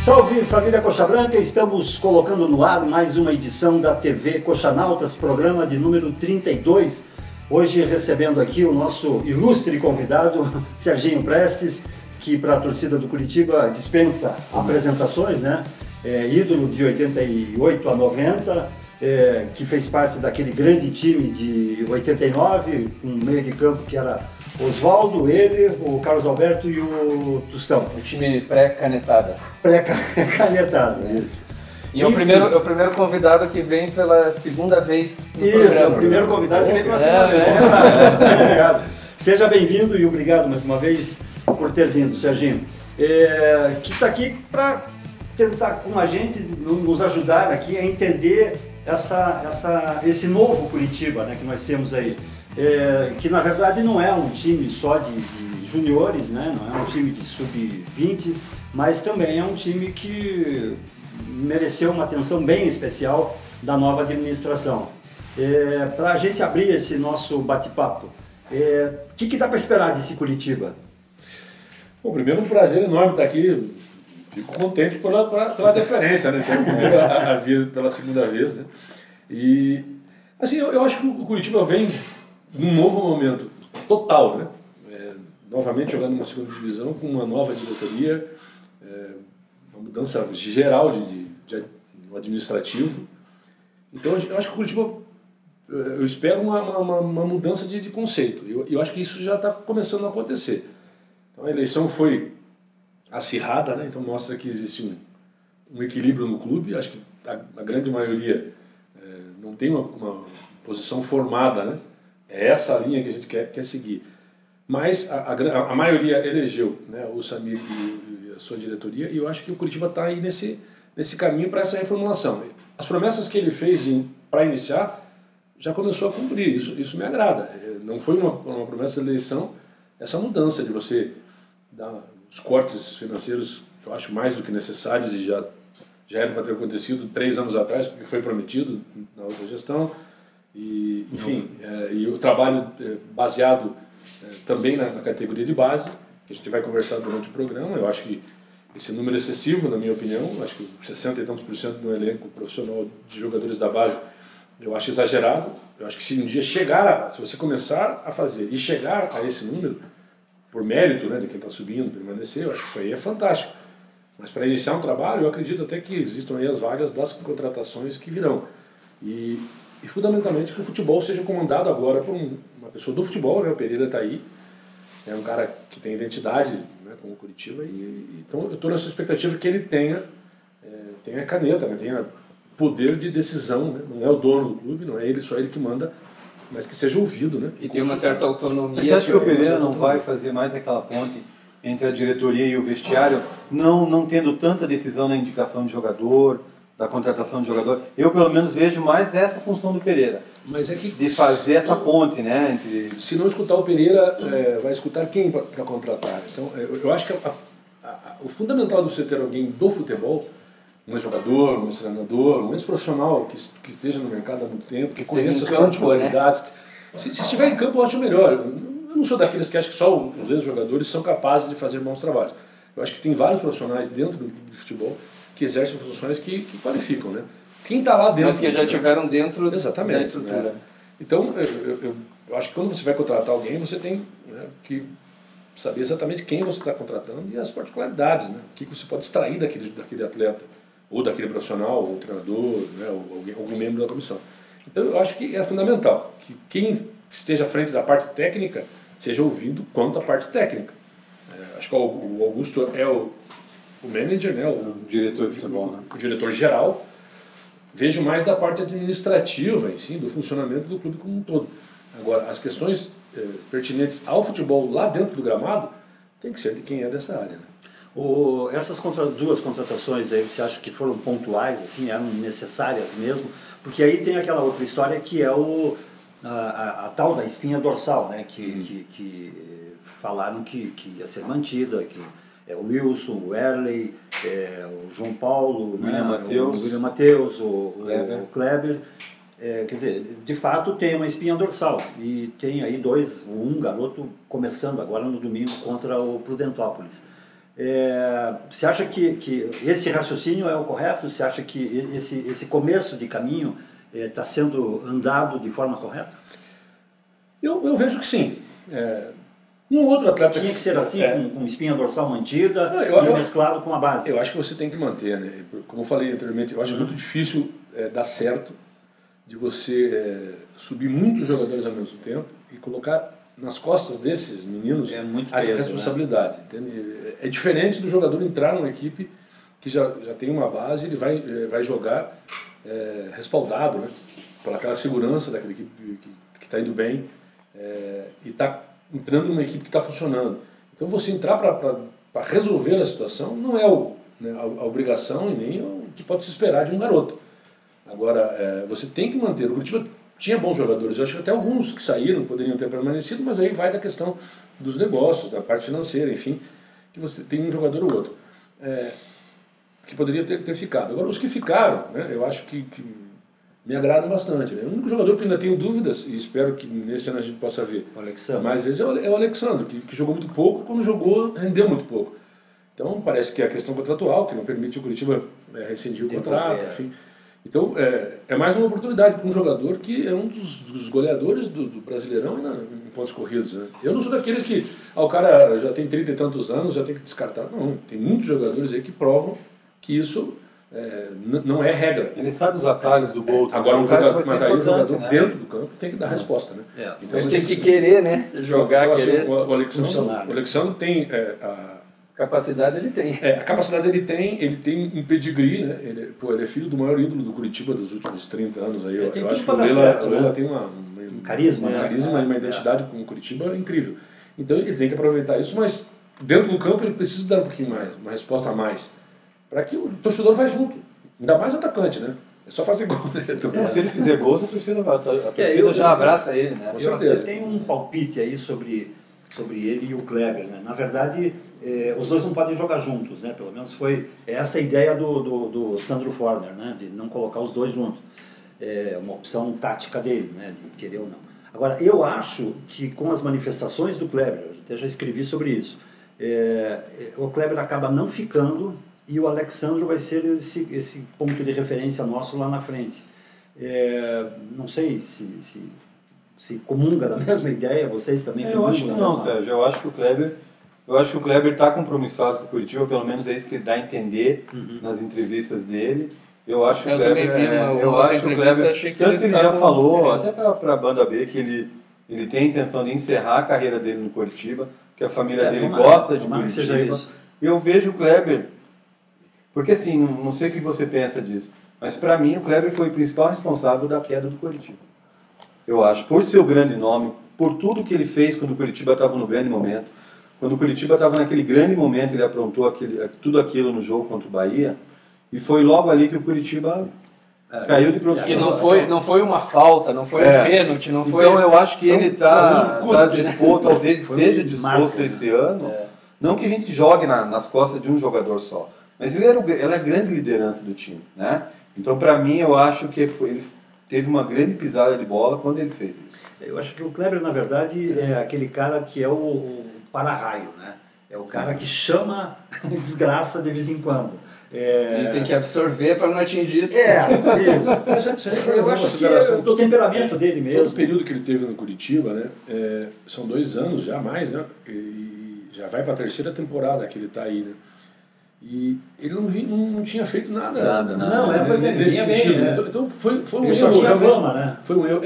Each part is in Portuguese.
Salve família Coxa Branca, estamos colocando no ar mais uma edição da TV Coxanautas, programa de número 32. Hoje recebendo aqui o nosso ilustre convidado, Serginho Prestes, que para a torcida do Curitiba dispensa apresentações, né? Ídolo de 88 a 90, que fez parte daquele grande time de 89, um meio de campo que era Oswaldo, ele, o Carlos Alberto e o Tostão. O time pré-canetada. Pré-canetada, isso. E é o primeiro convidado que vem pela segunda vez no programa. Isso, é o primeiro convidado que vem pela segunda vez. Obrigado. Seja bem-vindo e obrigado mais uma vez por ter vindo, Serginho. Que está aqui para tentar com a gente, nos ajudar aqui a entender esse novo Curitiba, né, que nós temos aí. Que na verdade não é um time só de juniores, né? Não é um time de sub-20, mas também é um time que mereceu uma atenção bem especial da nova administração. Para a gente abrir esse nosso bate-papo, o que dá para esperar desse Curitiba? Bom, primeiro um prazer enorme estar aqui, fico contente pela deferência, né? Ser o primeiro a vir pela segunda vez, né? E assim, eu acho que o Curitiba vem num novo momento total, né? Novamente jogando uma segunda divisão com uma nova diretoria, uma mudança geral de administrativo. Então eu acho que o Curitiba, eu espero uma mudança de conceito. Eu acho que isso já está começando a acontecer. Então a eleição foi acirrada, né? Então mostra que existe um equilíbrio no clube. Acho que a grande maioria não tem uma posição formada, né? É essa a linha que a gente quer seguir. Mas a maioria elegeu, né, o Samir e a sua diretoria, e eu acho que o Curitiba está aí nesse caminho para essa reformulação. As promessas que ele fez para iniciar já começou a cumprir, isso me agrada. Não foi uma promessa de eleição, essa mudança de você dar os cortes financeiros, que eu acho mais do que necessários e já era para ter acontecido 3 anos atrás, porque foi prometido na outra gestão. E, enfim, e o trabalho baseado também na categoria de base, que a gente vai conversar durante o programa. Eu acho que esse número é excessivo, na minha opinião. Eu acho que 60 e tantos % no elenco profissional de jogadores da base, eu acho exagerado. Eu acho que se um dia se você começar a fazer e chegar a esse número, por mérito, né, de quem está subindo, permanecer, eu acho que isso aí é fantástico. Mas para iniciar um trabalho, eu acredito até que existam aí as vagas das contratações que virão. E fundamentalmente que o futebol seja comandado agora por uma pessoa do futebol, né? O Pereira está aí, é um cara que tem identidade, né, com o Curitiba, então eu estou nessa expectativa que ele tenha caneta, né, tenha poder de decisão, né? Não é o dono do clube, não é só ele que manda, mas que seja ouvido, né? E tem uma certa autonomia. Você acha que o Pereira não vai fazer mais aquela ponte entre a diretoria e o vestiário, não tendo tanta decisão na indicação de jogador, da contratação de jogador? Eu pelo menos vejo mais essa função do Pereira, mas de fazer essa ponte, né? Se não escutar o Pereira, vai escutar quem para contratar? Então eu acho que o fundamental de você ter alguém do futebol, um ex-jogador, um ex-treinador, um ex-profissional que esteja no mercado há muito tempo, que conheça as particularidades, né? Se estiver em campo eu acho melhor. Eu não sou daqueles que acham que só os ex-jogadores são capazes de fazer bons trabalhos. Eu acho que tem vários profissionais dentro do clube de futebol que exercem funções que qualificam, né? Quem está lá dentro... Mas que já tiveram dentro exatamente, da estrutura. Né? Então, eu acho que quando você vai contratar alguém, você tem, né, que saber exatamente quem você está contratando e as particularidades, né? O que você pode extrair daquele atleta, ou daquele profissional, ou treinador, né, ou algum membro da comissão. Então, eu acho que é fundamental que quem esteja à frente da parte técnica seja ouvido quanto à parte técnica. Acho que o Augusto é o manager, né? O diretor de futebol, né? O diretor geral. Vejo mais da parte administrativa, assim, do funcionamento do clube como um todo. Agora, as questões pertinentes ao futebol lá dentro do gramado tem que ser de quem é dessa área, né? Essas duas contratações aí, você acha que foram pontuais, assim, eram necessárias mesmo? Porque aí tem aquela outra história que é a tal da espinha dorsal, né? Que falaram que ia ser mantida, que é o Wilson, o Erley, o João Paulo, o William Matheus, o Kleber. Quer dizer, de fato tem uma espinha dorsal. E tem aí um garoto começando agora no domingo contra o Prudentópolis. Você acha que esse raciocínio é o correto? Você acha que esse começo de caminho está sendo andado de forma correta? Eu vejo que sim. Um outro atleta... Tinha que ser assim, com espinha dorsal mantida e mesclado com a base. Eu acho que você tem que manter, né? Como eu falei anteriormente, eu acho muito difícil dar certo de você subir muitos jogadores ao mesmo tempo e colocar nas costas desses meninos essa responsabilidade. Né? É diferente do jogador entrar numa equipe que já tem uma base, ele vai jogar respaldado, né? Por aquela segurança daquela equipe que está indo bem e está entrando numa equipe que está funcionando. Então você entrar para resolver a situação não é a obrigação e nem o que pode se esperar de um garoto. Agora, você tem que manter. O Curitiba tinha bons jogadores, eu acho que até alguns que saíram poderiam ter permanecido, mas aí vai da questão dos negócios, da parte financeira, enfim, que você tem um jogador ou outro que poderia ter ficado. Agora, os que ficaram, né, eu acho que me agradam bastante. Né? O único jogador que eu ainda tenho dúvidas, e espero que nesse ano a gente possa ver, mais vezes, é o Alexandre, que jogou muito pouco, quando jogou, rendeu muito pouco. Então, parece que é a questão contratual, que não permite o Curitiba rescindir o contrato, enfim. Então, é mais uma oportunidade para um jogador que é um dos goleadores do Brasileirão em pontos corridos. Né? Eu não sou daqueles que o cara já tem 30 e tantos anos, já tem que descartar. Não, tem muitos jogadores aí que provam que isso não é regra. Ele sabe os atalhos do gol. Agora, mas aí o jogador, né? Dentro do campo tem que dar resposta. Né? Então, ele tem que querer, né? Jogar, então, querer. O Alexandre tem... Capacidade ele tem. A capacidade ele tem um pedigree, né? Ele é filho do maior ídolo do Curitiba dos últimos 30 anos. Aí, eu acho que o Lela tem um carisma, e uma identidade com o Curitiba incrível. Então ele tem que aproveitar isso, mas dentro do campo ele precisa dar um pouquinho mais, uma resposta a mais, para que o torcedor vá junto. Ainda mais atacante, né? É só fazer gol. Né? Então, se ele fizer gols, a torcida já abraça ele, né? Com certeza. Eu tenho um palpite aí sobre ele e o Kleber, né? Na verdade, os dois não podem jogar juntos, né? Pelo menos foi essa a ideia do Sandro Forner, né? De não colocar os dois juntos. É uma opção tática dele, né? De querer ou não. Agora, eu acho que com as manifestações do Kleber, eu até já escrevi sobre isso, o Kleber acaba não ficando e o Alexandre vai ser esse ponto de referência nosso lá na frente. Não sei se comunga da mesma ideia, vocês também comungam? Eu acho que não, Sérgio. Eu acho que o Kleber está compromissado com o Curitiba, pelo menos é isso que ele dá a entender nas entrevistas dele. Eu acho que o Kleber... Tanto que ele já falou, até para a Banda B, que ele tem a intenção de encerrar a carreira dele no Curitiba, que a família dele gosta de Curitiba. Eu vejo o Kleber... Porque assim, não sei o que você pensa disso, mas para mim o Kleber foi o principal responsável da queda do Curitiba. Eu acho, por seu grande nome, por tudo que ele fez quando o Curitiba estava no grande momento. Quando o Curitiba estava naquele grande momento, ele aprontou tudo aquilo no jogo contra o Bahia, e foi logo ali que o Curitiba caiu de produção. Que não foi uma falta, não foi um pênalti, não foi... Então eu acho que ele está disposto, talvez esteja disposto esse ano, não que a gente jogue nas costas de um jogador só, mas ele é a grande liderança do time, né? Então para mim eu acho que ele teve uma grande pisada de bola quando ele fez isso. Eu acho que o Kleber, na verdade, é aquele cara que é o para-raio, né? É o cara que chama desgraça de vez em quando. Ele tem que absorver para não atingir. Isso. Mas eu acho que é o temperamento dele mesmo. Todo o período que ele teve no Curitiba, né? São 2 anos, já mais, né? E já vai para a 3ª temporada que ele está aí, né? E ele não tinha feito nada. Nesse sentido. Então foi um erro. Só tinha fama, né? Foi um erro,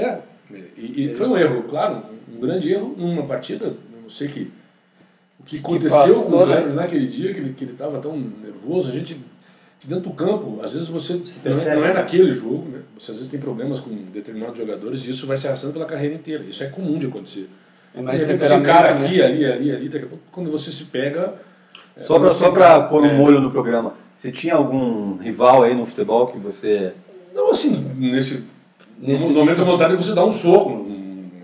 e foi um erro, claro, um grande erro numa partida, não sei o que aconteceu com o Kleber naquele dia, que ele estava tão nervoso. A gente, dentro do campo, às vezes você não é naquele jogo, né? Você às vezes tem problemas com determinados jogadores e isso vai se arrastando pela carreira inteira. Isso é comum de acontecer. É mais esse cara aqui, ali, daqui a pouco, quando você se pega... Só para pôr um molho no programa, você tinha algum rival aí no futebol que você... Não, assim, nesse momento a vontade de você dar um soco,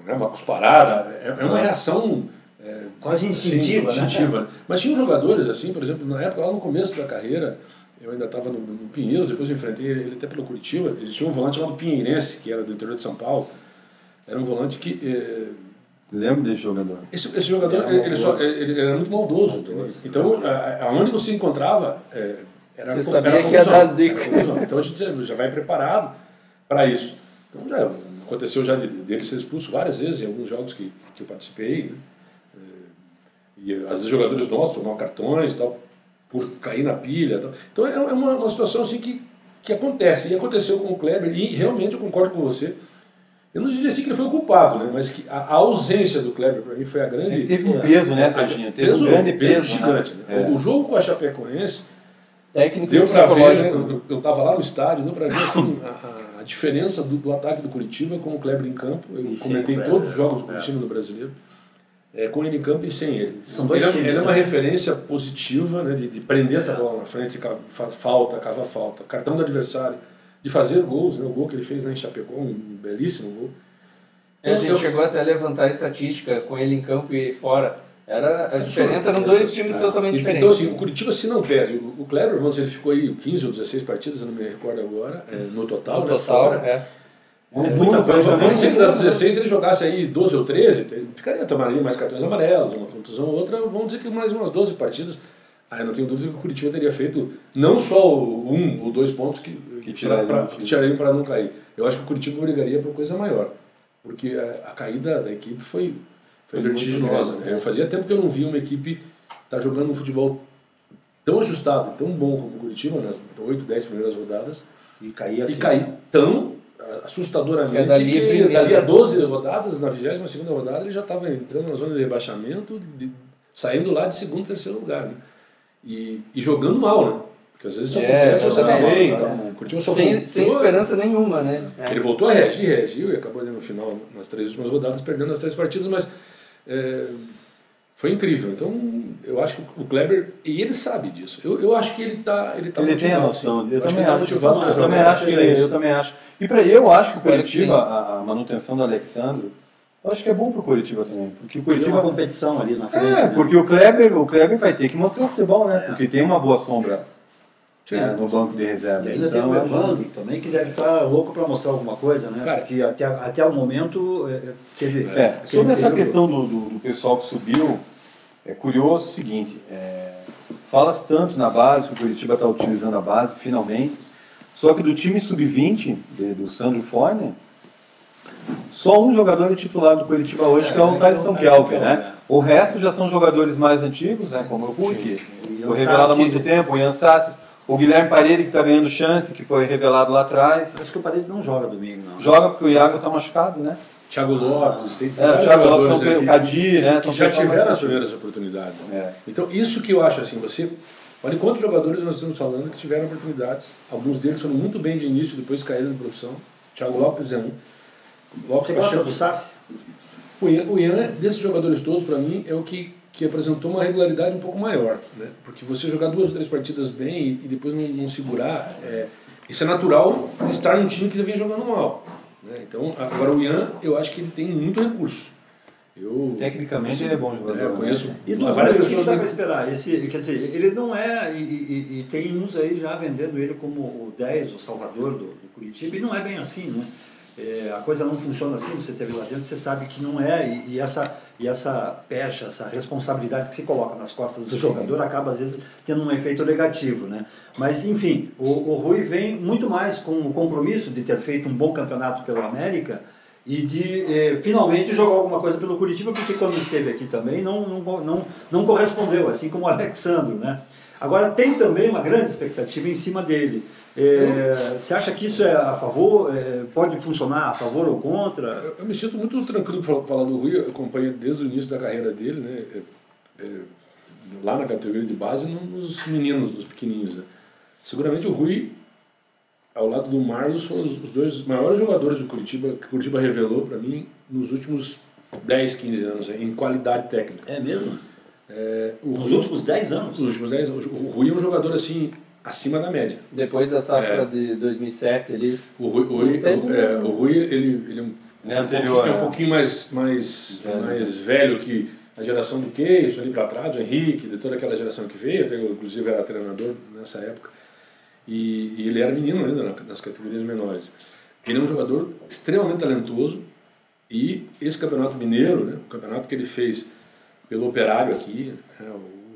uma cusparada, é uma reação... quase instintiva, né? Mas tinha jogadores assim, por exemplo, na época, lá no começo da carreira, eu ainda estava no Pinheiros, depois eu enfrentei ele até pelo Curitiba, eles tinham um volante chamado Pinheirense, que era do interior de São Paulo, era um volante que Lembro desse jogador. Esse jogador, ele era muito maldoso. Então, aonde você encontrava, era você sabia que ia dar zica. Então a gente já vai preparado para isso. Então já aconteceu já dele ser expulso várias vezes em alguns jogos que eu participei. Né? E às vezes jogadores nossos tomavam cartões e tal, por cair na pilha. Tal. Então é uma situação assim que acontece. E aconteceu com o Kleber, e realmente eu concordo com você. Eu não diria assim que ele foi o culpado, né? Mas que a ausência do Kleber para mim foi a grande... Ele teve um peso, né, Serginho? Teve um grande peso gigante. Né? O jogo com a Chapecoense técnico deu para ver, né? Eu estava lá no estádio, deu para ver assim, a diferença do ataque do Curitiba com o Kleber em campo. Eu comentei todos os jogos do Curitiba no Brasileiro, com ele em campo e sem ele. São dois times, ele é uma referência positiva, né, de prender essa bola na frente, cava falta, cartão do adversário, de fazer gols, né? O gol que ele fez lá em Chapecó, um belíssimo gol. A gente chegou até a levantar a estatística com ele em campo e fora. A diferença eram dois times totalmente diferentes. Então, assim, o Curitiba se não perde. O Kleber, vamos dizer, ele ficou aí 15 ou 16 partidas, eu não me recordo agora, no total. No total, Muita coisa. Vamos dizer que das 16 ele jogasse aí 12 ou 13, tomaria mais cartões amarelos, uma contusão ou outra, vamos dizer que mais umas 12 partidas. Eu não tenho dúvida que o Curitiba teria feito não só 1 ou 2 pontos que tirariam para não cair. Eu acho que o Curitiba brigaria por coisa maior, porque a caída da equipe foi vertiginosa. Né? Fazia tempo que eu não via uma equipe estar jogando um futebol tão ajustado, tão bom como o Curitiba nas 8, 10 primeiras rodadas e cair tão assustadoramente que dali a 12 rodadas, na 22ª rodada, ele já estava entrando na zona de rebaixamento, saindo lá de segundo, terceiro lugar. Né? E jogando mal, né? Porque às vezes isso acontece, você tá bem, então, sem esperança nenhuma, né? Ele voltou a reagiu e acabou no final, nas 3 últimas rodadas, perdendo as 3 partidas, mas foi incrível. Então, eu acho que o Kleber, e ele sabe disso. Eu acho que ele tá motivado. Tem a noção. Eu também acho. Motivado eu também acho. E eu acho que o Curitiba, a manutenção do Alexandre, eu acho que é bom pro Curitiba também. Porque o Curitiba... Tem uma competição ali na frente. Porque o Kleber vai ter que mostrar o futebol, né? Porque tem uma boa sombra no banco de reserva. E ainda tem o Evandro também, que deve estar louco para mostrar alguma coisa, né? Cara, porque até o momento teve... Sobre essa questão do pessoal que subiu, é curioso o seguinte, fala-se tanto na base, que o Curitiba está utilizando a base, finalmente, só que do time sub-20, do Sandro Forner, só um jogador é titular do Curitiba hoje, que é o Thaleson Kelvin, né? O resto já são jogadores mais antigos, né? Como o Rui, que foi revelado há muito tempo, o Ian Sassi, o Guilherme Parede, que está ganhando chance, que foi revelado lá atrás. Acho que o Parede não joga domingo, não. Joga porque o Iago está machucado, né? Thiago Lopes, o Thiago Lopes, o Cadir, né? Que já tiveram as primeiras oportunidades. Né? Então, isso que eu acho assim, olha quantos jogadores nós estamos falando que tiveram oportunidades. Alguns deles foram muito bem de início, depois caíram na produção. Thiago Lopes é um. Você gosta do Sassi? O Ian, desses jogadores todos, para mim, é o que apresentou uma regularidade um pouco maior. Né? Porque você jogar 2 ou 3 partidas bem e depois não segurar, isso é natural de estar num time que vem jogando mal. Né? Então, agora o Ian, eu acho que ele tem muito recurso. Tecnicamente ele é bom jogador. Eu conheço e várias pessoas. O que dá para esperar? Quer dizer, ele não é, e tem uns aí já vendendo ele como o 10, o salvador do Curitiba, e não é bem assim, né? A coisa não funciona assim, você esteve lá dentro, você sabe que não é, e essa pecha, essa responsabilidade que se coloca nas costas do jogador acaba às vezes tendo um efeito negativo, né? Mas enfim, o Rui vem muito mais com o compromisso de ter feito um bom campeonato pelo América e de finalmente jogar alguma coisa pelo Curitiba, porque quando esteve aqui também não correspondeu, assim como o Alexandre, né? Agora tem também uma grande expectativa em cima dele. Você acha que isso é a favor? Pode funcionar a favor ou contra? Eu me sinto muito tranquilo para falar do Rui. Eu acompanho desde o início da carreira dele, né? Lá na categoria de base, nos meninos, nos pequenininhos. Né? Seguramente o Rui, ao lado do Marlos, foram os 2 maiores jogadores do Curitiba, que o Curitiba revelou para mim nos últimos 10, 15 anos, em qualidade técnica. É mesmo? Nos últimos 10 anos? Nos últimos 10 anos. O Rui é um jogador assim, acima da média. Depois da safra de 2007, ele... O Rui ele é um pouquinho mais velho que a geração do Queijo, ali para trás, do Henrique, de toda aquela geração que veio, até, inclusive era treinador nessa época. E ele era menino ainda nas categorias menores. Ele é um jogador extremamente talentoso, E esse campeonato mineiro, né, o campeonato que ele fez pelo Operário aqui,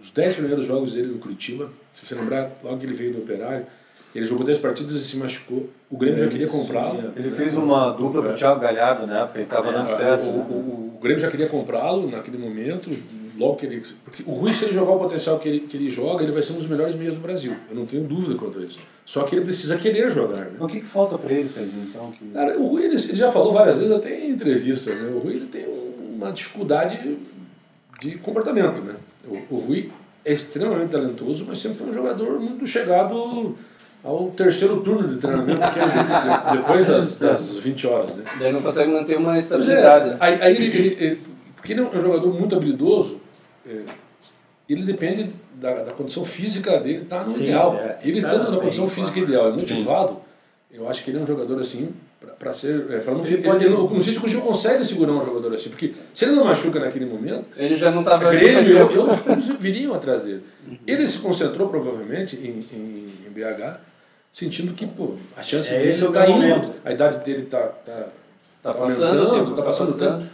os 10 primeiros jogos dele no Curitiba, se você lembrar, logo que ele veio do Operário, ele jogou 10 partidas e se machucou. O Grêmio já queria comprá-lo. Ele fez uma dupla com o Thiago Galhardo, né? Porque ele estava dando certo. O Grêmio já queria comprá-lo naquele momento, logo que ele... Porque o Rui, se ele jogar o potencial que ele joga, ele vai ser um dos melhores meias do Brasil. Eu não tenho dúvida quanto a isso. Só que ele precisa querer jogar. Né? O que falta para ele, Sérgio? Então, que... Cara, o Rui, ele já falou várias vezes, até em entrevistas, né? O Rui ele tem uma dificuldade de comportamento. Né? O Rui é extremamente talentoso, mas sempre foi um jogador muito chegado ao terceiro turno de treinamento, que é depois das 20 horas. Né? Daí não consegue manter uma estabilidade. Aí porque ele é um jogador muito habilidoso, ele depende da condição física dele estar no ideal. Ele estando na condição física ideal e motivado, eu acho que ele é um jogador assim, para ser. Pra não ficar. Não sei se o Curitiba consegue segurar um jogador assim, porque se ele não machuca naquele momento, ele já não estava eles viriam atrás dele. Ele se concentrou provavelmente em BH, sentindo que a chance dele está indo, a idade dele está aumentando, está passando tempo.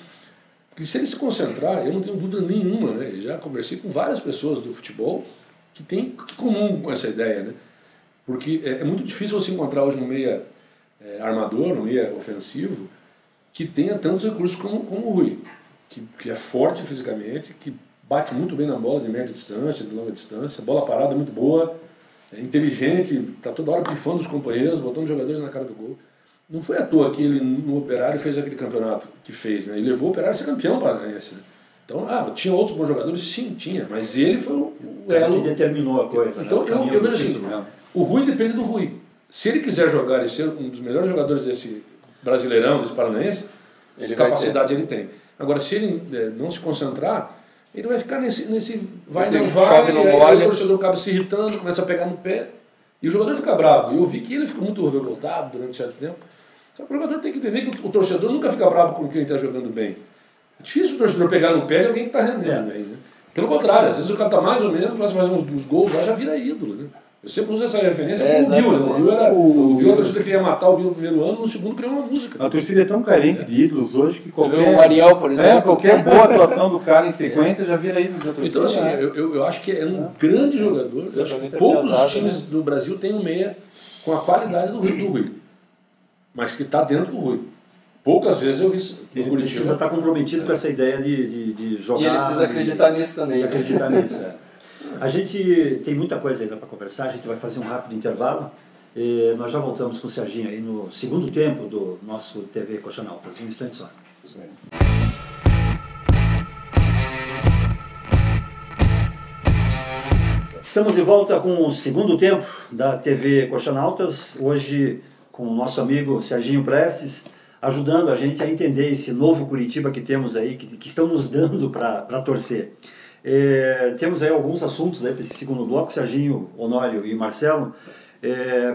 Porque se ele se concentrar, eu não tenho dúvida nenhuma, né? Eu já conversei com várias pessoas do futebol que têm comum com essa ideia, né? Porque é muito difícil você encontrar hoje um meia armador, um meia ofensivo, que tenha tantos recursos como o Rui, que é forte fisicamente, que bate muito bem na bola de média distância, de longa distância, bola parada muito boa, é inteligente, está toda hora pifando os companheiros, botando os jogadores na cara do gol. Não foi à toa que ele no Operário fez aquele campeonato que fez, né? Ele levou o Operário a ser campeão paranaense. Né? Então, tinha outros bons jogadores? Sim, tinha, mas ele foi o elo que determinou a coisa. Então, né? eu vejo assim, o Rui depende do Rui. Se ele quiser jogar e ser um dos melhores jogadores desse Brasileirão, desse Paranaense, capacidade ele tem. Agora, se ele não se concentrar, ele vai ficar nesse vai não vai, aí o torcedor acaba se irritando, começa a pegar no pé, e o jogador fica bravo. Eu vi que ele ficou muito revoltado durante um certo tempo. Só que o jogador tem que entender que o torcedor nunca fica bravo com quem está jogando bem. É difícil o torcedor pegar no pé de alguém que está rendendo bem. Né? Pelo contrário, às vezes o cara está mais ou menos, começa a fazer uns gols lá, já vira ídolo. Né? Eu sempre uso essa referência com o Bill. O Bill, a torcida queria matar o Bill no primeiro ano, no segundo criou uma música. A torcida é tão carente de ídolos hoje que qualquer... O Ariel, por exemplo. Qualquer boa atuação do cara em sequência já vira ídolo da torcida. Então, assim, eu acho que é um grande jogador. Eu acho que poucos times do Brasil têm um meia com a qualidade do Rui. Mas que está dentro do Rui. Poucas vezes eu vi ele precisa estar comprometido com essa ideia de jogar. E ele precisa acreditar nisso também. E acreditar nisso, A gente tem muita coisa ainda para conversar, a gente vai fazer um rápido intervalo. E nós já voltamos com o Serginho aí no segundo tempo do nosso TV Coxanautas. Um instante só. Estamos de volta com o segundo tempo da TV Coxanautas. Hoje com o nosso amigo Serginho Prestes, ajudando a gente a entender esse novo Curitiba que temos aí, que estão nos dando para torcer. Temos aí alguns assuntos para esse segundo bloco, Serginho, Honório e Marcelo.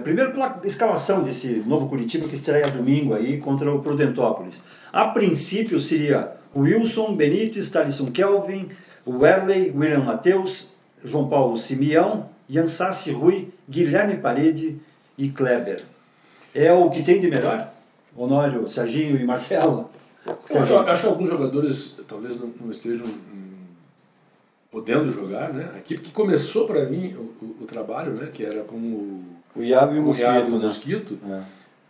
Primeiro pela escalação desse novo Curitiba que estreia domingo aí contra o Prudentópolis. A princípio seria Wilson, Benítez, Thalisson Kelvin, Werley, William Matheus, João Paulo Simeão, Yansassi Rui, Guilherme Parede e Kleber. É o que tem de melhor? Honório, Serginho e Marcelo? Eu acho que alguns jogadores talvez não estejam podendo jogar, né? A equipe que começou para mim o trabalho, né? Que era com o Iago e o Mosquito,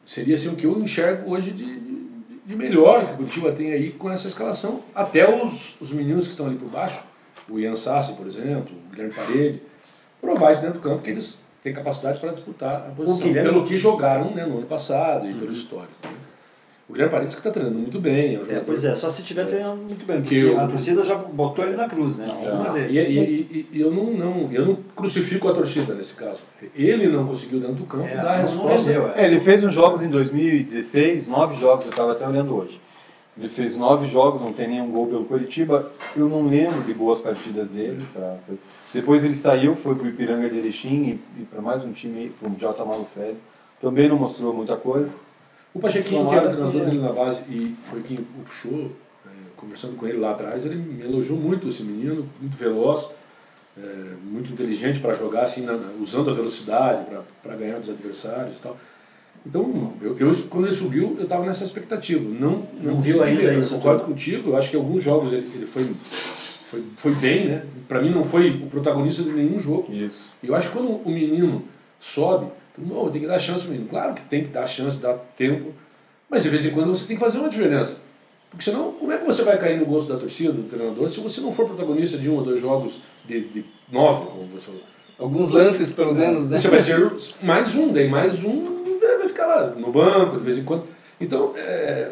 seria assim, o que eu enxergo hoje de melhor que o Curitiba tem aí com essa escalação. Até os meninos que estão ali por baixo, o Ian Sassi, por exemplo, o Guilherme Parede, provar isso dentro do campo que eles têm capacidade para disputar a posição, pelo que jogaram, né, no ano passado e pelo histórico. Né? O Guilherme Parede que está treinando muito bem. Pois é, só se estiver treinando muito bem, porque a torcida já botou ele na cruz, né? E eu não crucifico a torcida nesse caso. Ele não conseguiu dentro do campo dar a resposta. Ele fez uns jogos em 2016, 9 jogos, eu estava até olhando hoje. Ele fez 9 jogos, não tem nenhum gol pelo Curitiba. Eu não lembro de boas partidas dele. Depois ele saiu, foi para o Ipiranga de Erechim e para mais um time, para o J. Malucelli. Também não mostrou muita coisa. O Pachequinho, que era treinador dele na base e foi quem o puxou, conversando com ele lá atrás, ele me elogiou muito esse menino, muito veloz, muito inteligente para jogar, assim, usando a velocidade para ganhar dos adversários e tal. Então, quando ele subiu, eu estava nessa expectativa. Não viu ainda isso. Eu concordo contigo, eu acho que alguns jogos ele foi bem, né? Para mim não foi o protagonista de nenhum jogo. Isso. E eu acho que quando o menino sobe, tem que dar chance ao menino. Claro que tem que dar chance, dar tempo, mas de vez em quando você tem que fazer uma diferença. Porque senão, como é que você vai cair no gosto da torcida, do treinador, se você não for protagonista de 1 ou 2 jogos de 9, como você falou? Alguns lances, pelo menos, né? Você vai ser mais um, daí mais um vai ficar lá no banco, de vez em quando. Então,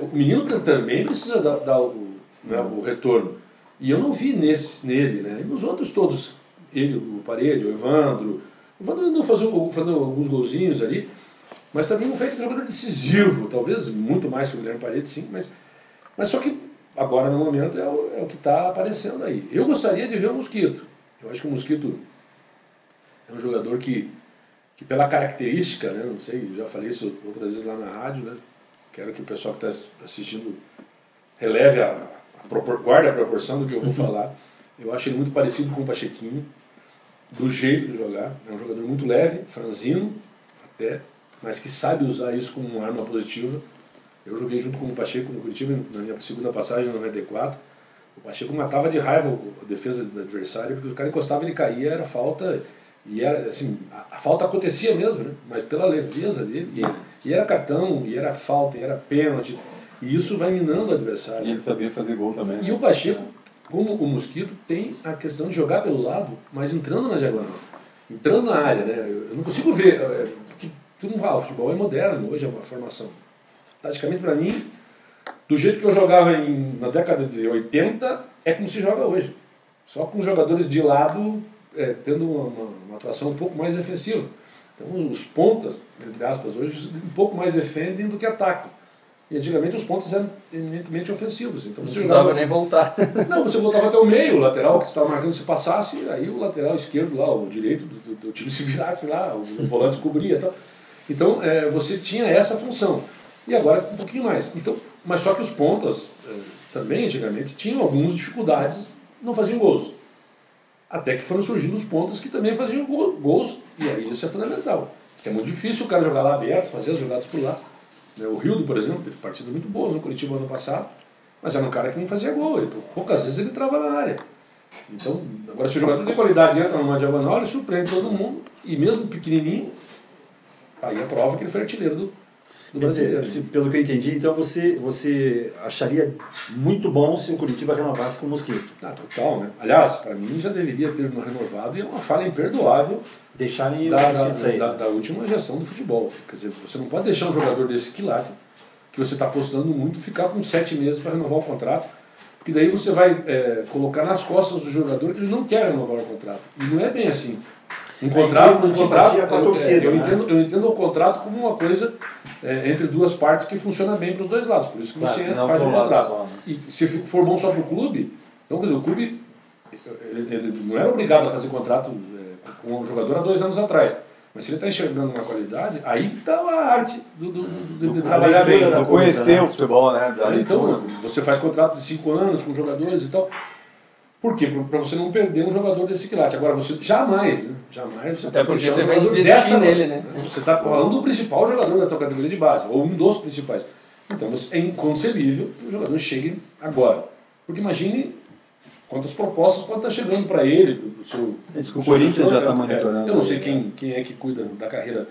o menino também precisa dar o retorno. E eu não vi nele, né? E nos outros todos, ele, o Parede, o Evandro andou fazendo alguns golzinhos ali, mas também não foi aquele jogador decisivo, talvez muito mais que o Guilherme Parede, sim, mas só que agora no momento é o que está aparecendo aí. Eu gostaria de ver o Mosquito. Eu acho que o Mosquito é um jogador que pela característica, né, não sei, já falei isso outras vezes lá na rádio, né, quero que o pessoal que está assistindo releve guarde a proporção do que eu vou falar. Eu acho ele muito parecido com o Pachequinho, do jeito de jogar. É um jogador muito leve, franzino até, mas que sabe usar isso como uma arma positiva. Eu joguei junto com o Pacheco no Curitiba na minha segunda passagem em 94. O Pacheco matava de raiva a defesa do adversário, porque o cara encostava, ele caía, era falta. E era assim, a falta acontecia mesmo, né? Mas pela leveza dele, e era cartão, e era falta, e era pênalti, e isso vai minando o adversário. E ele sabia fazer gol também. E o Pacheco, como o Mosquito, tem a questão de jogar pelo lado, mas entrando na diagonal, entrando na área, né? Eu não consigo ver, porque todo mundo fala, o futebol é moderno, hoje é uma formação. Praticamente para mim, do jeito que eu jogava na década de 80, é como se joga hoje. Só com os jogadores de lado tendo uma atuação um pouco mais defensiva. Então os pontas, entre aspas, hoje um pouco mais defendem do que atacam. E antigamente os pontas eram eminentemente ofensivos. Então, não precisava nem voltar. Não, você voltava até o meio, o lateral que estava marcando se passasse, aí o lateral esquerdo lá, o direito do time se virasse lá, o volante cobria e tal. Então você tinha essa função. E agora um pouquinho mais. Então, mas só que os pontas também antigamente tinham algumas dificuldades, não faziam gols. Até que foram surgindo os pontas que também faziam gols, e aí isso é fundamental. Porque é muito difícil o cara jogar lá aberto, fazer as jogadas por lá. O Rildo, por exemplo, teve partidas muito boas no Curitiba ano passado, mas era um cara que não fazia gol, poucas vezes ele trava na área. Então, agora se o jogador de qualidade entra numa diagonal, ele surpreende todo mundo, e mesmo pequenininho, aí é prova que ele foi artilheiro do brasileiro. Pelo que eu entendi, então você acharia muito bom se o Curitiba renovasse com o Mosquito. Total, né? Aliás, para mim já deveria ter renovado, e é uma falha imperdoável deixarem da última gestão do futebol. Quer dizer, você não pode deixar um jogador desse quilate, que você está apostando muito, ficar com 7 meses para renovar o contrato, porque daí você vai colocar nas costas do jogador que ele não quer renovar o contrato. E não é bem assim. Um contrato, eu entendo o contrato como uma coisa entre duas partes que funciona bem para os dois lados. Por isso que você faz um contrato. Só, né? E se for bom só para o clube, então quer dizer, o clube ele não era obrigado a fazer contrato com o jogador há 2 anos atrás. Mas se ele está enxergando uma qualidade, aí está a arte de trabalhar bem. De conhecer o futebol, né? Então, você faz contrato de 5 anos com jogadores e tal. Por quê? Para você não perder um jogador desse quilate. Agora, você jamais, né? Jamais você até porque você vai investir nele, né? Você está falando do principal jogador da tua categoria de base, ou um dos principais. Então, é inconcebível que o jogador chegue agora. Porque imagine quantas propostas podem estar chegando para ele, para o seu... O Corinthians já está monitorando. Eu não sei quem é que cuida da carreira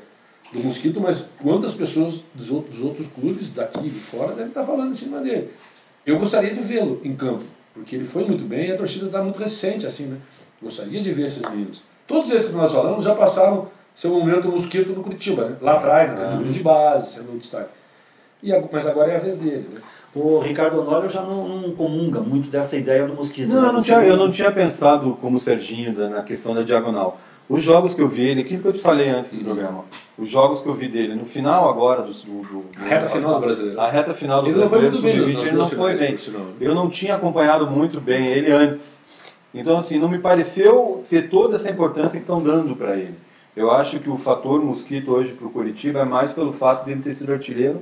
do Mosquito, mas quantas pessoas dos outros clubes, daqui e de fora, devem estar falando em cima dele. Eu gostaria de vê-lo em campo, porque ele foi muito bem e a torcida está muito recente, assim, né? Gostaria de ver esses meninos. Todos esses que nós falamos já passaram seu momento Mosquito no Curitiba, né? Lá atrás, na categoria de base, sendo um destaque. Mas agora é a vez dele, né? O Ricardo Honório já não comunga muito dessa ideia do Mosquito. Não, eu não tinha pensado como o Serginho na questão da diagonal. Os jogos que eu vi ele, aquilo que eu te falei antes do programa, os jogos que eu vi dele, no final agora a reta final do Brasileiro. A reta final do Brasileiro Sub-20, ele não foi bem. Eu não tinha acompanhado muito bem ele antes. Então, assim, não me pareceu ter toda essa importância que estão dando para ele. Eu acho que o fator Mosquito hoje para o Curitiba é mais pelo fato dele ter sido artilheiro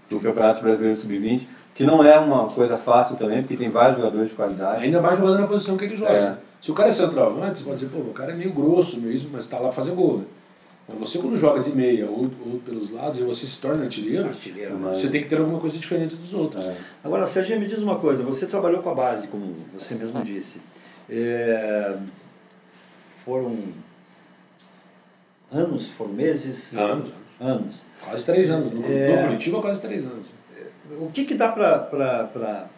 do Campeonato Brasileiro Sub-20, que não é uma coisa fácil também, porque tem vários jogadores de qualidade. Ainda mais jogando na posição que ele joga. Se o cara é centroavante, você pode dizer, pô, o cara é meio grosso, meio isso, mas está lá para fazer gol, né? Mas você quando joga de meia ou pelos lados e você se torna artilheiro, você tem que ter alguma coisa diferente dos outros. Agora, Serginho, me diz uma coisa, você trabalhou com a base, como você mesmo disse. Foram anos, foram meses? Anos. Quase 3 anos. No Curitiba, quase 3 anos. O que dá para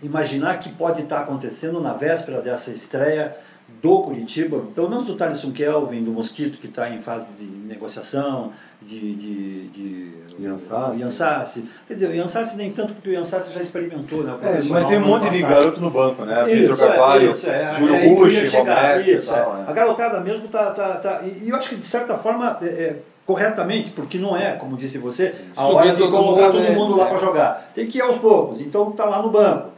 imaginar que pode estar acontecendo na véspera dessa estreia do Curitiba, pelo menos do Thalisson Kelvin, do Mosquito, que está em fase de negociação, de Iansassi. Quer dizer, o Iansassi nem tanto, porque o Iansassi já experimentou, né? Mas tem um monte de garoto no banco, né? Vitor Carvalho, Júlio Rush, Romero, a garotada mesmo está... E eu acho que, de certa forma, corretamente, porque não é, como disse você, a hora de colocar todo mundo lá para jogar. Tem que ir aos poucos, então está lá no banco.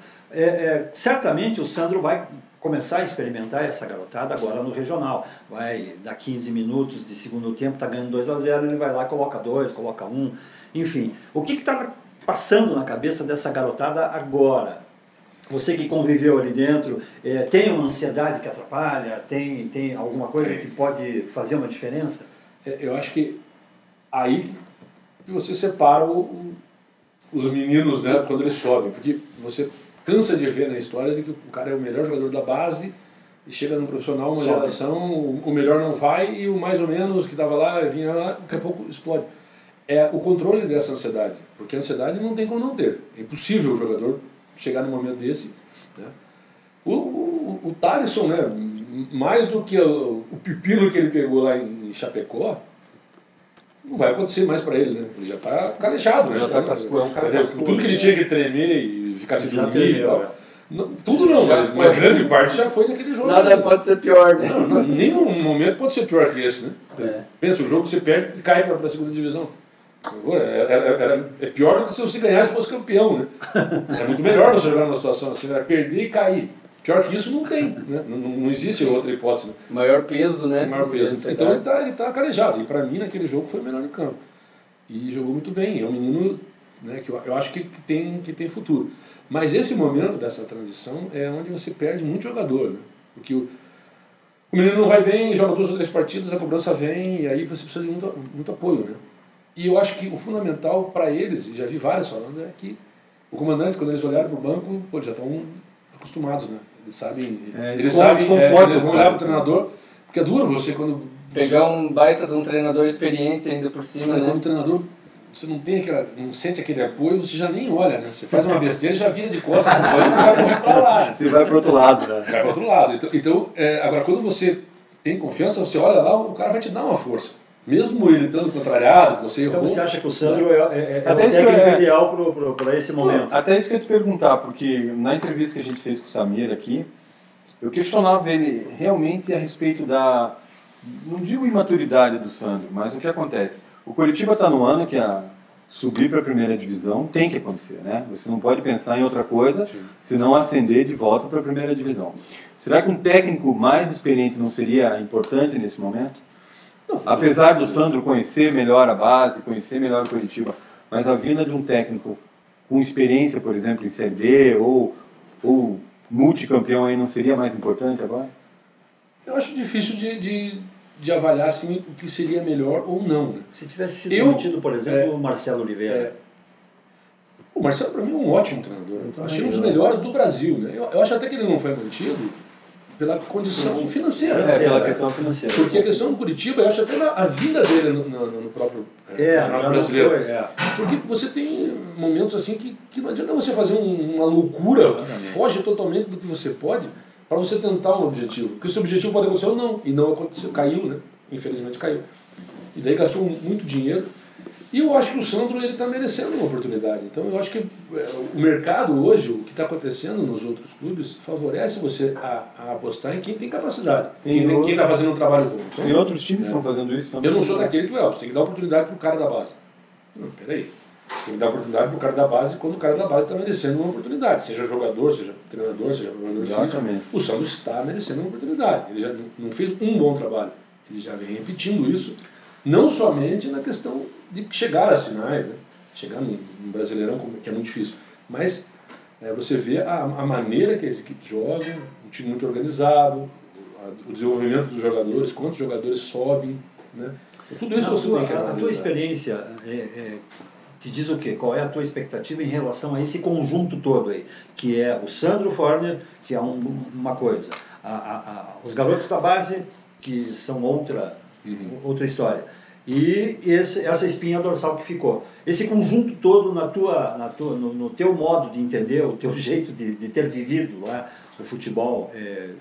Certamente o Sandro vai começar a experimentar essa garotada agora no regional. Vai dar 15 minutos de segundo tempo, está ganhando 2-0, ele vai lá, coloca 2, coloca 1, enfim. O que está passando na cabeça dessa garotada agora? Você que conviveu ali dentro, tem uma ansiedade que atrapalha? Tem alguma coisa que pode fazer uma diferença? Eu acho que aí que você separa os meninos, né, quando eles sobem, porque você cansa de ver na história de que o cara é o melhor jogador da base e chega no profissional, uma geração, o melhor não vai e o mais ou menos que estava lá, vinha lá, daqui a pouco explode. É o controle dessa ansiedade, porque a ansiedade não tem como não ter. É impossível o jogador chegar num momento desse. Né? O Thalisson, né, mais do que o pepino que ele pegou lá em Chapecó, não vai acontecer mais para ele, né? Ele já está calejado, né? Já está cascudo, é um cara cascudo. Tudo que ele tinha que tremer e ficar se dormir e tal. Tudo não, mas uma grande parte já foi naquele jogo. Nada pode ser pior, né? Não, nenhum momento pode ser pior que esse, né? Pensa, o jogo que você perde e cai para a segunda divisão. É pior do que se você ganhasse e fosse campeão, né? É muito melhor você jogar numa situação assim, perder e cair. Pior que isso não tem, né? Não existe outra hipótese. Né? Maior peso, né? Maior peso. Então ele tá calejado. E para mim, naquele jogo, foi o melhor em campo. E jogou muito bem. É um menino, né, que eu acho que tem futuro. Mas esse momento dessa transição é onde você perde muito jogador. Né? Porque o menino não vai bem, joga 2 ou 3 partidas, a cobrança vem, e aí você precisa de muito apoio. Né? E eu acho que o fundamental para eles, e já vi vários falando, é que o comandante, quando eles olharam para o banco, já estão acostumados, né? Eles sabem, eles vão olhar para o treinador, porque é duro você quando... Pegar um baita de um treinador experiente ainda por cima, né? Quando o treinador, você não sente aquele apoio, você já nem olha, né? Você faz uma besteira e já vira de costas no banco e vai correr para lá. Você vai para o outro lado, né? Vai para o outro lado. Então, agora, quando você tem confiança, você olha lá, o cara vai te dar uma força. Mesmo ele estando contrariado, você errou. Então você acha que o Sandro é o técnico ideal para esse momento? Até isso que eu ia te perguntar, porque na entrevista que a gente fez com o Samir aqui, eu questionava ele realmente a respeito da, não digo imaturidade do Sandro, mas o que acontece? O Curitiba está no ano que subir para a primeira divisão tem que acontecer, né? Você não pode pensar em outra coisa, senão ascender de volta para a primeira divisão. Será que um técnico mais experiente não seria importante nesse momento? Apesar do Sandro conhecer melhor a base, conhecer melhor o Curitiba, mas a vinda de um técnico com experiência, por exemplo, em Série B ou multicampeão aí não seria mais importante agora? Eu acho difícil de avaliar assim, o que seria melhor ou não. Né? Se tivesse sido mantido, por exemplo, o Marcelo Oliveira. O Marcelo, para mim, é um ótimo treinador. Eu achei um dos melhores do Brasil. Né? Eu acho até que ele não foi mantido pela condição financeira. Pela questão financeira. Porque a questão do Curitiba, eu acho até a vinda dele no próprio brasileiro. Porque você tem momentos assim que não adianta você fazer uma loucura que foge totalmente do que você pode para você tentar um objetivo. Porque esse objetivo pode acontecer ou não. E não aconteceu, caiu, né? Infelizmente caiu. E daí gastou muito dinheiro. E eu acho que o Sandro está merecendo uma oportunidade. Então eu acho que o mercado hoje, o que está acontecendo nos outros clubes, favorece você a apostar em quem tem capacidade. Quem está fazendo um trabalho bom. Então, tem outros times que estão fazendo isso também. Eu não sou daquele que você tem que dar oportunidade para o cara da base. Não, peraí. Você tem que dar oportunidade para o cara da base quando o cara da base está merecendo uma oportunidade. Seja jogador, seja treinador, seja preparador físico. O Sandro está merecendo uma oportunidade. Ele já não fez um bom trabalho. Ele já vem repetindo isso, não somente na questão de chegar às finais, né? Chegar no Brasileirão, que é muito difícil. Mas você vê a maneira que as equipes jogam, um time muito organizado, o desenvolvimento dos jogadores, quantos jogadores sobem, né? Tudo isso você tem que analisar. A tua experiência te diz o quê? Qual é a tua expectativa em relação a esse conjunto todo aí? Que é o Sandro Forner, que é uma coisa. Os garotos da base, que são outra história. E essa espinha dorsal que ficou. Esse conjunto todo no teu modo de entender, o teu jeito de ter vivido lá o futebol,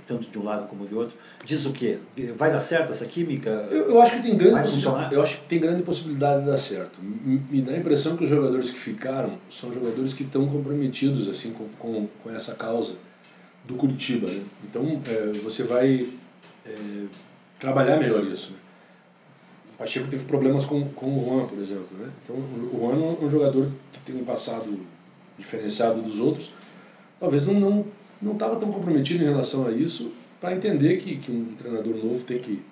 tanto de um lado como de outro, diz o quê? Vai dar certo essa química? Eu acho que tem grande possibilidade de dar certo. Me dá a impressão que os jogadores que ficaram são jogadores que estão comprometidos assim, com essa causa do Curitiba. Né? Então você vai trabalhar melhor isso. Né? O Pacheco teve problemas com o Juan, por exemplo. Né? Então o Juan é um jogador que tem um passado diferenciado dos outros. Talvez não estava tão comprometido em relação a isso, para entender que um treinador novo tem que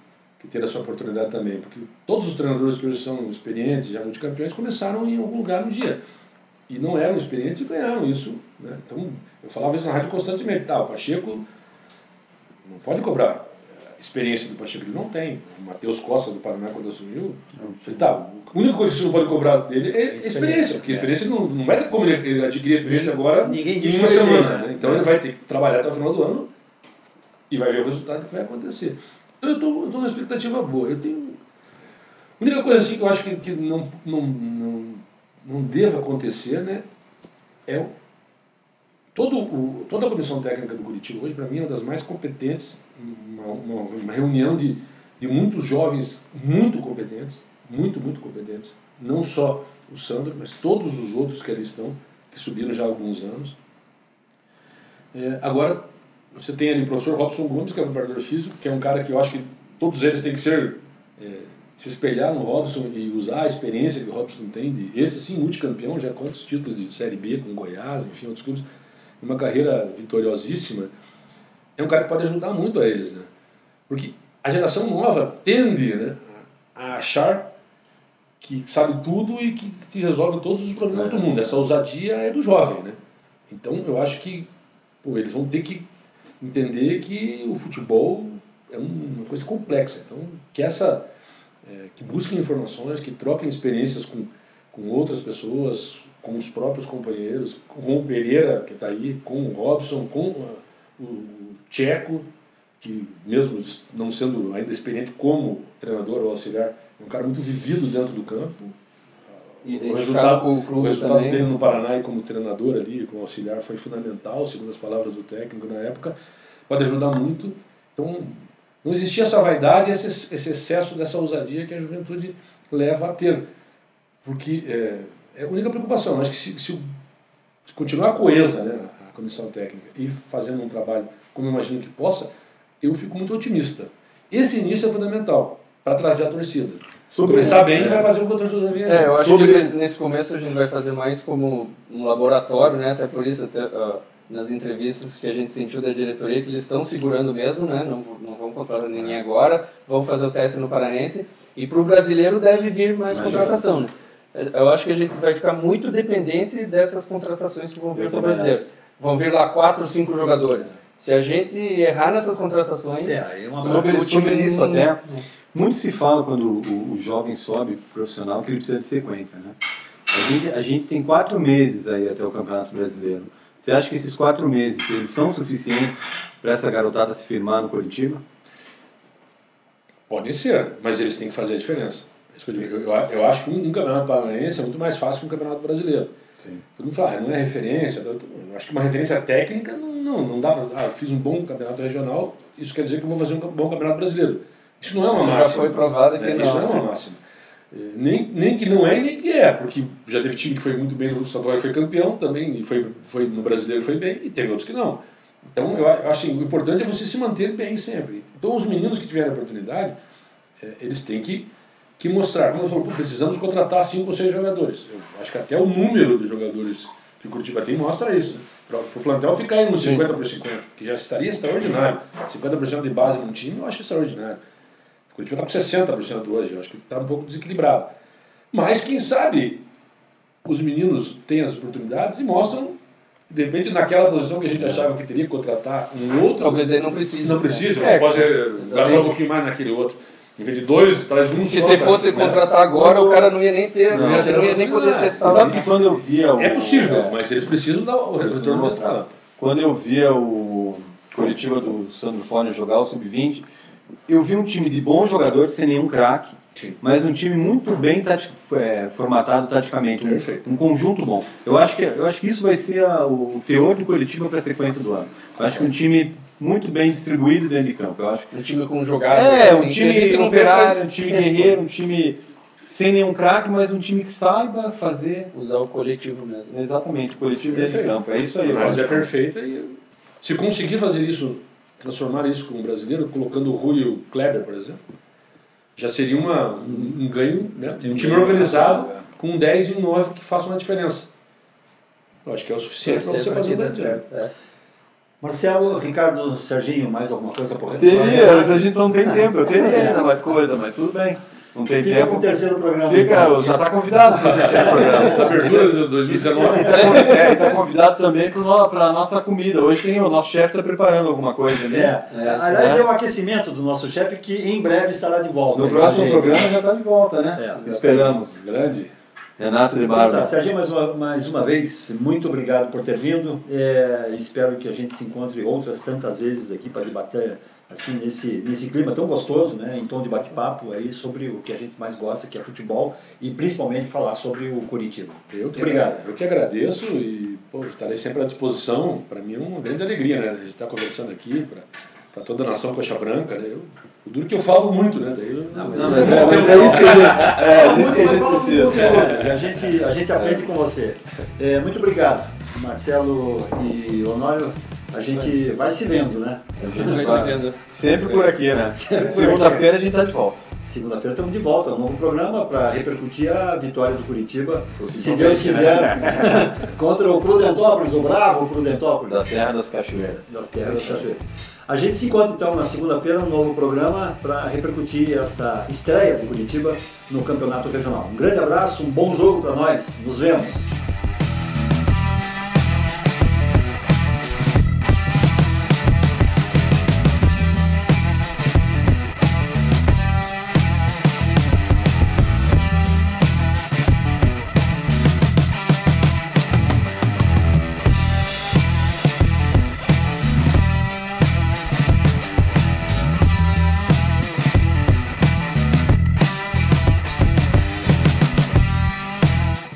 ter a sua oportunidade também. Porque todos os treinadores que hoje são experientes, já multicampeões, começaram em algum lugar no dia. E não eram experientes e ganharam isso. Né? Então, eu falava isso na rádio constantemente. O Pacheco não pode cobrar a experiência do Pacheco, ele não tem. O Matheus Costa, do Paraná, quando assumiu, a única coisa que você não pode cobrar dele é experiência, porque a experiência não vai ter como ele adquirir a experiência agora em uma semana. Né? Então ele vai ter que trabalhar até o final do ano e vai ver o resultado que vai acontecer. Então eu estou numa expectativa boa. A única coisa assim que eu acho que não deva acontecer, né, é toda a comissão técnica do Curitiba hoje, para mim, é uma das mais competentes, uma reunião de muitos jovens muito competentes, muito competentes, não só o Sandro, mas todos os outros que ali estão, que subiram já há alguns anos. Agora, você tem ali o professor Robson Gomes, que é um preparador físico, que é um cara que eu acho que todos eles têm que se espelhar no Robson e usar a experiência que o Robson tem, esse sim, multicampeão, já quantos títulos de Série B com Goiás, enfim, outros clubes, uma carreira vitoriosíssima. É um cara que pode ajudar muito a eles, né? Porque a geração nova tende, né, a achar que sabe tudo e que resolve todos os problemas do mundo. Essa ousadia é do jovem, né? Então eu acho que eles vão ter que entender que o futebol é uma coisa complexa. Então que busquem informações, que troquem experiências com outras pessoas, com os próprios companheiros, com o Pereira, que está aí, com o Robson, com o Tcheco, que mesmo não sendo ainda experiente como treinador ou auxiliar, é um cara muito vivido dentro do campo. E o resultado dele no Paraná e como treinador ali, como auxiliar, foi fundamental, segundo as palavras do técnico na época, pode ajudar muito. Então, não existia essa vaidade, esse excesso dessa ousadia que a juventude leva a ter. Porque é a única preocupação. Acho que se continuar coesa, né, a comissão técnica e fazendo um trabalho como eu imagino que possa, eu fico muito otimista. Esse início é fundamental para trazer a torcida. Começar bem e vai fazer com que a torcida venha. Eu acho que nesse começo a gente vai fazer mais como um laboratório, né? Até por isso, nas entrevistas que a gente sentiu da diretoria, que eles estão segurando mesmo, né? Não vão contratar ninguém agora, vão fazer o teste no Paranense. E para o brasileiro deve vir mais contratação, né? Eu acho que a gente vai ficar muito dependente dessas contratações que vão vir para o brasileiro. Vão vir lá 4 ou 5 jogadores. Se a gente errar nessas contratações... Sobre isso até, muito se fala quando o jovem sobe profissional que ele precisa de sequência, né? A gente tem 4 meses aí até o Campeonato Brasileiro. Você acha que esses 4 meses eles são suficientes para essa garotada se firmar no Curitiba? Pode ser, mas eles têm que fazer a diferença. Eu acho que um campeonato paranaense é muito mais fácil que um campeonato brasileiro. Sim. Todo mundo fala, não é referência. Eu acho que uma referência técnica não dá para. Eu fiz um bom campeonato regional, isso quer dizer que eu vou fazer um bom campeonato brasileiro. Isso não é uma máxima. Já foi provado que não. Isso não é uma máxima. Nem que não é, nem que é, porque já teve time que foi muito bem no estadual e foi campeão também, e foi no brasileiro foi bem, e teve outros que não. Então, eu acho assim, o importante é você se manter bem sempre. Então, os meninos que tiverem a oportunidade, eles têm que mostrar. Como eu falei, precisamos contratar 5 ou 6 jogadores. Eu acho que até o número de jogadores que o Curitiba tem mostra isso. Né? Para o plantel ficar aí nos 50/50, que já estaria extraordinário. 50% de base num time, eu acho extraordinário. O Curitiba está com 60% hoje, eu acho que está um pouco desequilibrado. Mas, quem sabe, os meninos têm as oportunidades e mostram, de repente, naquela posição que a gente achava que teria que contratar um outro... Talvez não precisa. Não precisa, você pode gastar um pouquinho mais naquele outro. Em vez de 2, traz um Se só. você fosse contratar agora, o cara não ia nem ter, Não. não ia nem poder testar. Sabe que quando eu via É possível, mas eles precisam dar o retorno do resultado. Quando eu via o Coritiba do Sandro Fone jogar o Sub-20, eu vi um time de bons jogadores, sem nenhum craque, mas um time muito bem formatado taticamente, um conjunto bom. Eu acho que isso vai ser o teor do Coritiba para a sequência do ano. Eu acho que um time muito bem distribuído dentro de campo. Eu acho que Um time com jogadas. um assim, que a gente time não vê operário, faz um time tempo. guerreiro, um time sem nenhum craque, mas um time que saiba fazer Usar o coletivo mesmo. exatamente o coletivo dentro de Perfeito. campo. É isso aí. A eu análise é acho. perfeita e se conseguir fazer isso, transformar isso com um brasileiro, colocando o Rui e o Kleber, por exemplo, já seria um ganho, né? Um time organizado com um 10 e um 9 que façam uma diferença. Eu acho que é o suficiente para você fazer um dar 10. certo. É. Marcelo, Ricardo, Serginho, mais alguma coisa por Teria, a gente não tem tempo. Eu teria ainda mais coisa, mas tudo bem. Não tem Fica tempo. com o terceiro programa. Fica, já está convidado para o terceiro programa. Abertura de 2019. E está convidado também para a nossa comida. Hoje tem o nosso chefe está preparando alguma coisa ali. Aliás, é o aquecimento do nosso chefe que em breve estará de volta. No próximo programa já está de volta, né? Esperamos. Grande. Renato de Então, Barba. tá, Serginho, mais uma vez, muito obrigado por ter vindo. Espero que a gente se encontre outras tantas vezes aqui para debater assim, nesse clima tão gostoso, né, em tom de bate-papo aí, sobre o que a gente mais gosta, que é futebol, e principalmente falar sobre o Coritiba. Obrigado. Eu que agradeço e estarei sempre à disposição. Para mim é uma grande alegria, né? A gente estar conversando aqui para toda a nação coxa branca. Né? O duro que eu falo muito, né? Daí Mas é isso que a gente precisa. A gente aprende com você. Muito obrigado, Marcelo e Honório. A gente vai se vendo, né? Vai se vendo. Sempre por aqui, né? Segunda-feira a gente está de volta. Segunda-feira estamos de volta, um novo programa para repercutir a vitória do Curitiba, se Deus quiser, contra o Prudentópolis, o bravo Prudentópolis. Da Terra das Cachoeiras. Das Terras das Cachoeiras. A gente se encontra então na segunda-feira, um novo programa para repercutir esta estreia do Curitiba no Campeonato Regional. Um grande abraço, um bom jogo para nós, nos vemos.